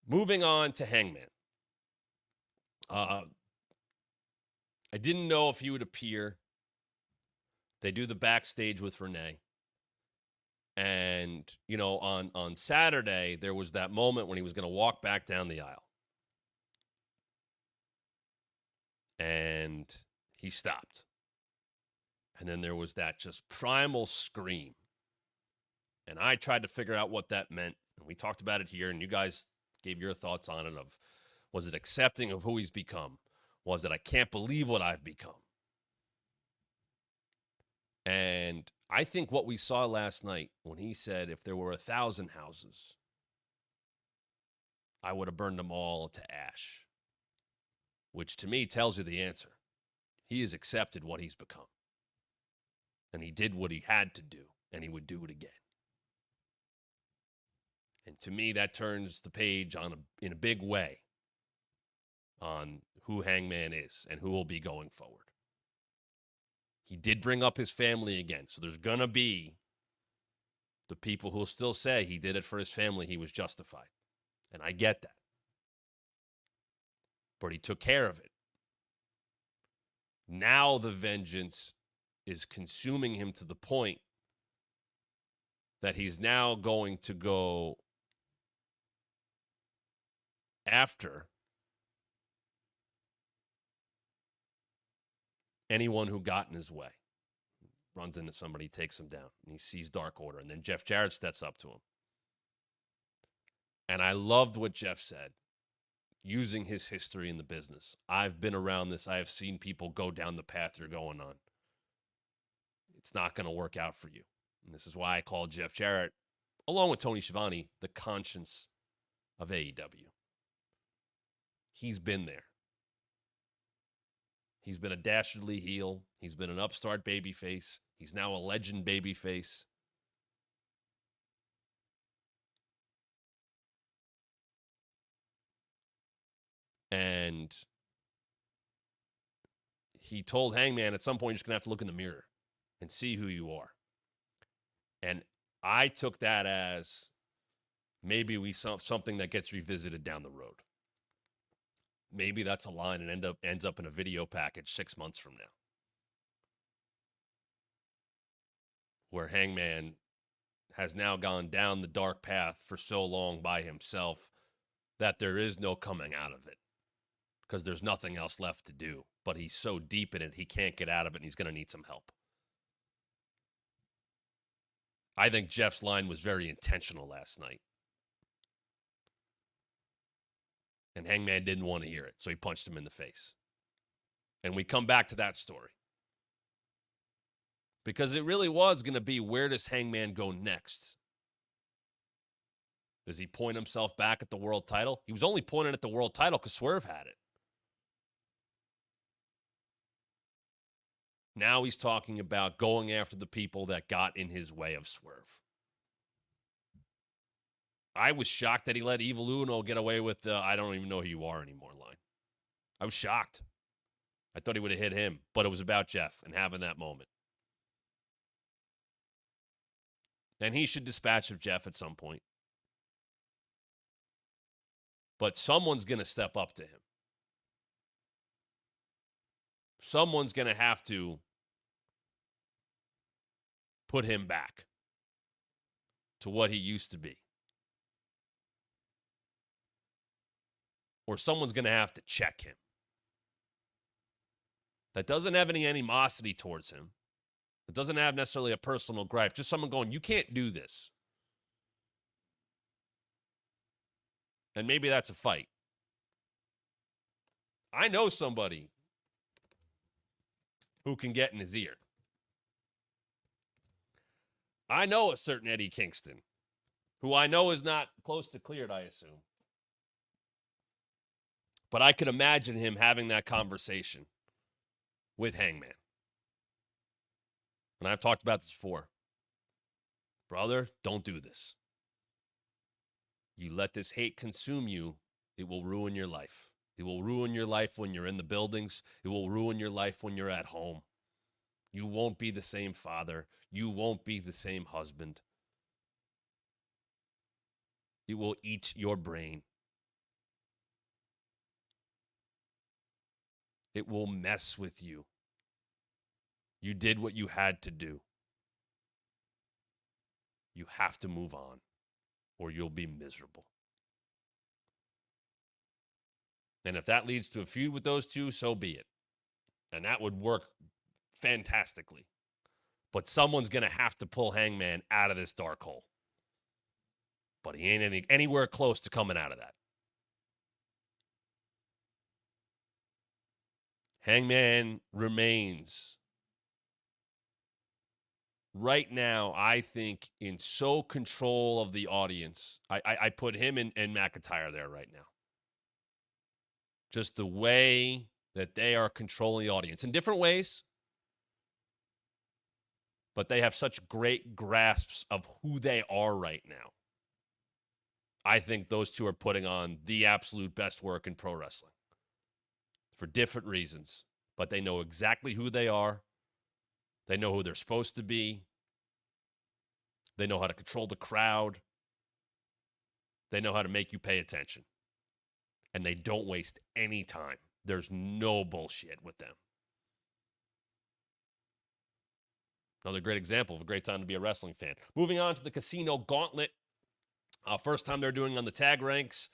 Moving on to Hangman. I didn't know if he would appear. They do the backstage with Renee. And, on Saturday, there was that moment when he was going to walk back down the aisle. And he stopped. And then there was that just primal scream. And I tried to figure out what that meant. And we talked about it here, and you guys gave your thoughts on it of, was it accepting of who he's become? Was it, I can't believe what I've become? And I think what we saw last night when he said, if there were 1,000 houses, I would have burned them all to ash, which to me tells you the answer. He has accepted what he's become. And he did what he had to do, and he would do it again. And to me, that turns the page in a big way on who Hangman is and who will be going forward. He did bring up his family again, so there's going to be the people who will still say he did it for his family, he was justified. And I get that. But he took care of it. Now the vengeance is consuming him to the point that he's now going to go after anyone who got in his way. Runs into somebody, takes him down, and he sees Dark Order. And then Jeff Jarrett steps up to him. And I loved what Jeff said, using his history in the business. I've been around this. I have seen people go down the path you're going on. It's not going to work out for you. And this is why I call Jeff Jarrett, along with Tony Schiavone, the conscience of AEW. He's been there. He's been a dastardly heel. He's been an upstart babyface. He's now a legend babyface. And he told Hangman at some point, you're just going to have to look in the mirror and see who you are. And I took that as maybe something that gets revisited down the road. Maybe that's a line and ends up in a video package 6 months from now, where Hangman has now gone down the dark path for so long by himself that there is no coming out of it because there's nothing else left to do. But he's so deep in it, he can't get out of it, and he's going to need some help. I think Jeff's line was very intentional last night. And Hangman didn't want to hear it, so he punched him in the face. And we come back to that story. Because it really was going to be, where does Hangman go next? Does he point himself back at the world title? He was only pointing at the world title because Swerve had it. Now he's talking about going after the people that got in his way of Swerve. I was shocked that he let Evil Uno get away with the I don't even know who you are anymore line. I was shocked. I thought he would have hit him, but it was about Jeff and having that moment. And he should dispatch of Jeff at some point. But someone's going to step up to him. Someone's going to have to put him back to what he used to be. Or someone's going to have to check him. That doesn't have any animosity towards him. It doesn't have necessarily a personal gripe. Just someone going, you can't do this. And maybe that's a fight. I know somebody who can get in his ear. I know a certain Eddie Kingston, who I know is not close to cleared, I assume. But I could imagine him having that conversation with Hangman. And I've talked about this before. Brother, don't do this. You let this hate consume you, it will ruin your life. It will ruin your life when you're in the buildings. It will ruin your life when you're at home. You won't be the same father. You won't be the same husband. It will eat your brain. It will mess with you. You did what you had to do. You have to move on, or you'll be miserable. And if that leads to a feud with those two, so be it. And that would work fantastically. But someone's going to have to pull Hangman out of this dark hole. But he ain't anywhere close to coming out of that. Hangman remains, right now, I think, in so control of the audience. I put him and McIntyre there right now. Just the way that they are controlling the audience in different ways. But they have such great grasps of who they are right now. I think those two are putting on the absolute best work in pro wrestling for different reasons. But they know exactly who they are. They know who they're supposed to be. They know how to control the crowd. They know how to make you pay attention. And they don't waste any time. There's no bullshit with them. Another great example of a great time to be a wrestling fan. Moving on to the Casino Gauntlet. First time they're doing on the tag ranks.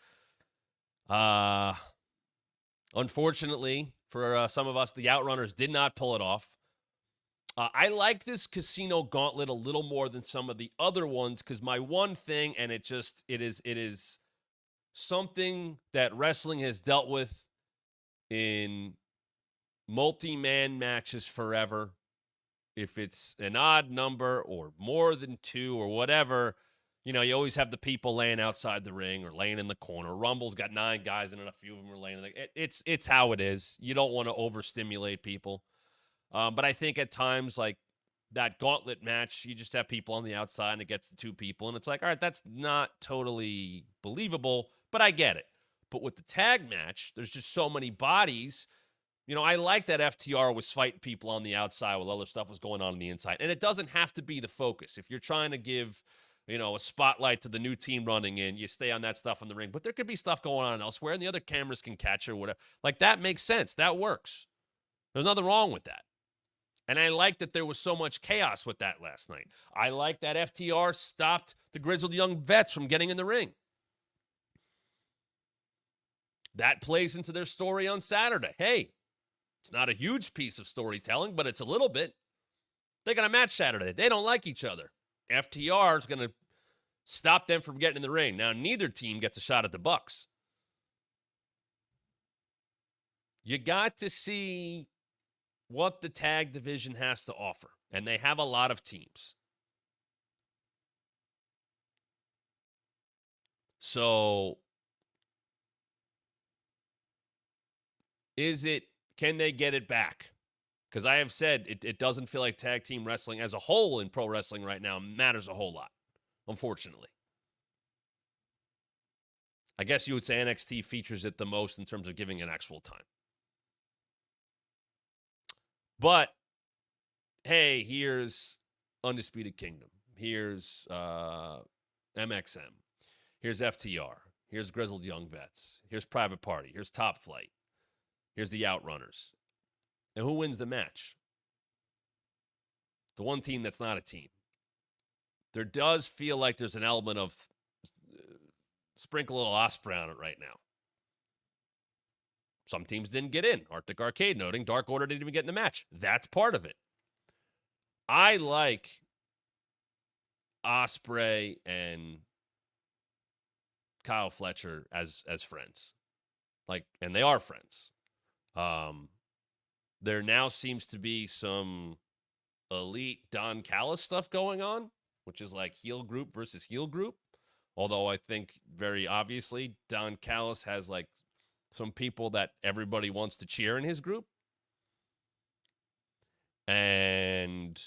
Unfortunately, for some of us, the Outrunners did not pull it off. I like this Casino Gauntlet a little more than some of the other ones because my one thing, and it is something that wrestling has dealt with in multi-man matches forever. If it's an odd number or more than two or whatever, you always have the people laying outside the ring or laying in the corner. Rumble's got 9 guys in it, and a few of them are laying in the... It's how it is. You don't want to overstimulate people. But I think at times, like that gauntlet match, you just have people on the outside and it gets to 2 people. And it's like, all right, that's not totally believable, but I get it. But with the tag match, there's just so many bodies. I like that FTR was fighting people on the outside while other stuff was going on the inside. And it doesn't have to be the focus. If you're trying to give, a spotlight to the new team running in, you stay on that stuff in the ring. But there could be stuff going on elsewhere, and the other cameras can catch it or whatever. Like, that makes sense. That works. There's nothing wrong with that. And I like that there was so much chaos with that last night. I like that FTR stopped the grizzled young vets from getting in the ring. That plays into their story on Saturday. Hey, it's not a huge piece of storytelling, but it's a little bit. They got a match Saturday. They don't like each other. FTR is going to stop them from getting in the ring. Now, neither team gets a shot at the Bucks. You got to see what the tag division has to offer, and they have a lot of teams. So, can they get it back? Because I have said it doesn't feel like tag team wrestling as a whole in pro wrestling right now matters a whole lot, unfortunately. I guess you would say NXT features it the most in terms of giving it actual time. But, hey, here's Undisputed Kingdom. Here's MXM. Here's FTR. Here's Grizzled Young Vets. Here's Private Party. Here's Top Flight. Here's the Outrunners. And who wins the match? The one team that's not a team. There does feel like there's an element of sprinkle a little Osprey on it right now. Some teams didn't get in. Arctic Arcade noting Dark Order didn't even get in the match. That's part of it. I like Osprey and Kyle Fletcher as friends. And they are friends. There now seems to be some elite Don Callis stuff going on, which is like heel group versus heel group. Although I think very obviously Don Callis has like some people that everybody wants to cheer in his group. And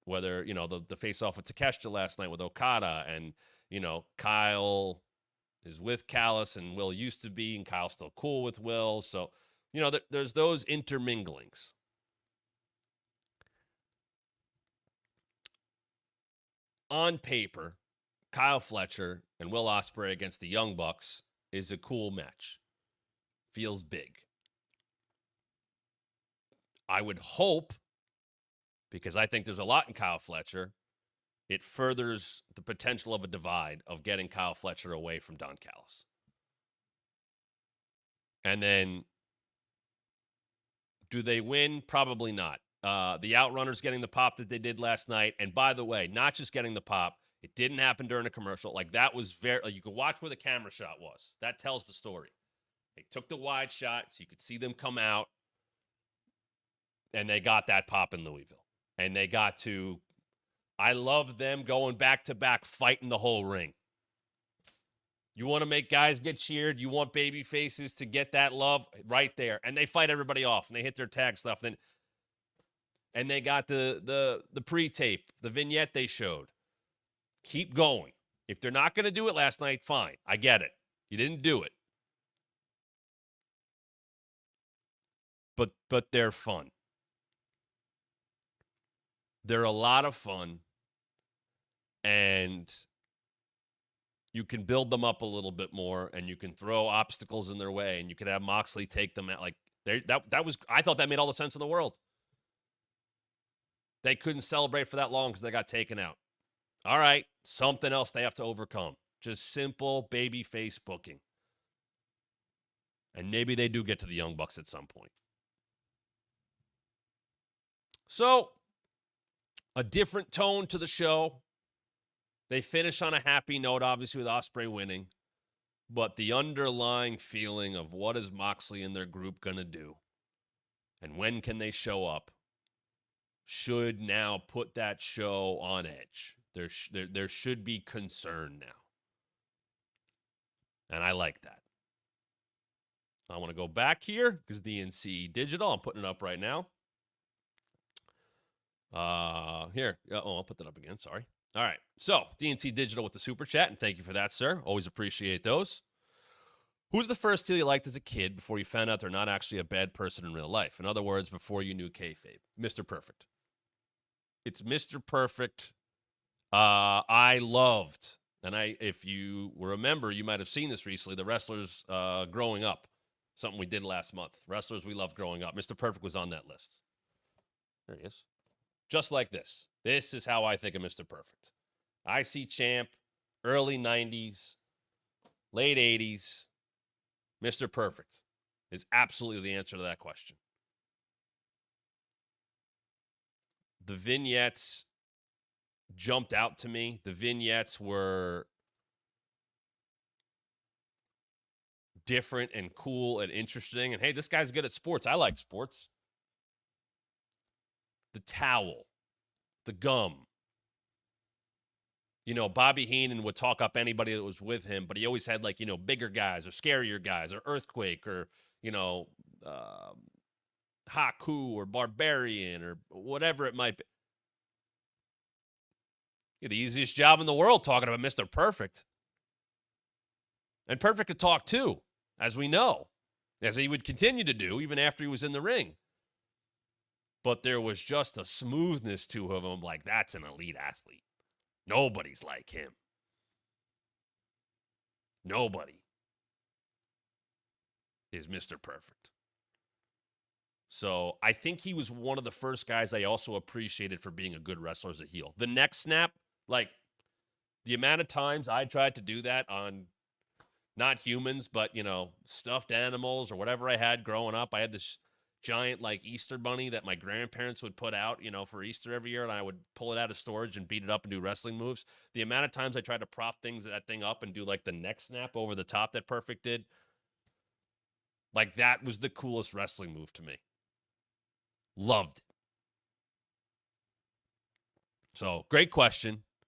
whether, the face-off with Takeshita last night with Okada and, Kyle is with Callis and Will used to be, and Kyle's still cool with Will. So, there's those interminglings. On paper, Kyle Fletcher and Will Ospreay against the Young Bucks is a cool match. Feels big. I would hope, because I think there's a lot in Kyle Fletcher, it furthers the potential of a divide of getting Kyle Fletcher away from Don Callis. And then, do they win? Probably not. The Outrunners getting the pop that they did last night. And by the way, not just getting the pop, it didn't happen during a commercial. Like, that was very, like, you could watch where the camera shot was. That tells the story. They took the wide shot so you could see them come out. And they got that pop in Louisville. And they got to, I love them going back to back, fighting the whole ring. You want to make guys get cheered. You want baby faces to get that love right there. And they fight everybody off and they hit their tag stuff. And they got the pre-tape, the vignette they showed. Keep going. If they're not going to do it last night, fine. I get it. You didn't do it. But they're fun. They're a lot of fun. And you can build them up a little bit more, and you can throw obstacles in their way, and you could have Moxley take them out. Like, that was, I thought that made all the sense in the world. They couldn't celebrate for that long because they got taken out. All right, something else they have to overcome. Just simple baby face booking. And maybe they do get to the Young Bucks at some point. So, a different tone to the show. They finish on a happy note, obviously, with Ospreay winning. But the underlying feeling of what is Moxley and their group going to do and when can they show up should now put that show on edge. There should be concern now. And I like that. I want to go back here because DNC Digital, I'm putting it up right now. Here. I'll put that up again. Sorry. All right. So, DNC Digital with the super chat, and thank you for that, sir. Always appreciate those. Who's the first heel you liked as a kid before you found out they're not actually a bad person in real life? In other words, before you knew kayfabe. Mr. Perfect. It's Mr. Perfect. I loved, and if you remember, you might have seen this recently, the wrestlers growing up. Something we did last month. Wrestlers we loved growing up. Mr. Perfect was on that list. There he is. Just like this. This is how I think of Mr. Perfect. IC champ, early 90s, late 80s. Mr. Perfect is absolutely the answer to that question. The vignettes jumped out to me. The vignettes were different and cool and interesting. And hey, this guy's good at sports. I like sports. The towel, the gum. You know, Bobby Heenan would talk up anybody that was with him, but he always had, like, you know, bigger guys or scarier guys or Earthquake or, you know, Haku or Barbarian or whatever it might be. Yeah, the easiest job in the world talking about Mr. Perfect. And Perfect could talk too, as we know, as he would continue to do even after he was in the ring. But there was just a smoothness to him. I'm like, that's an elite athlete. Nobody's like him. Nobody is Mr. Perfect. So I think he was one of the first guys I also appreciated for being a good wrestler as a heel. The neck snap, like the amount of times I tried to do that on not humans, but, you know, stuffed animals or whatever I had growing up. I had this giant, like, Easter bunny that my grandparents would put out, you know, for Easter every year, and I would pull it out of storage and beat it up and do wrestling moves. The amount of times I tried to prop that thing up and do, like, the neck snap over the top that Perfect did, like, that was the coolest wrestling move to me. Loved it. So, great question.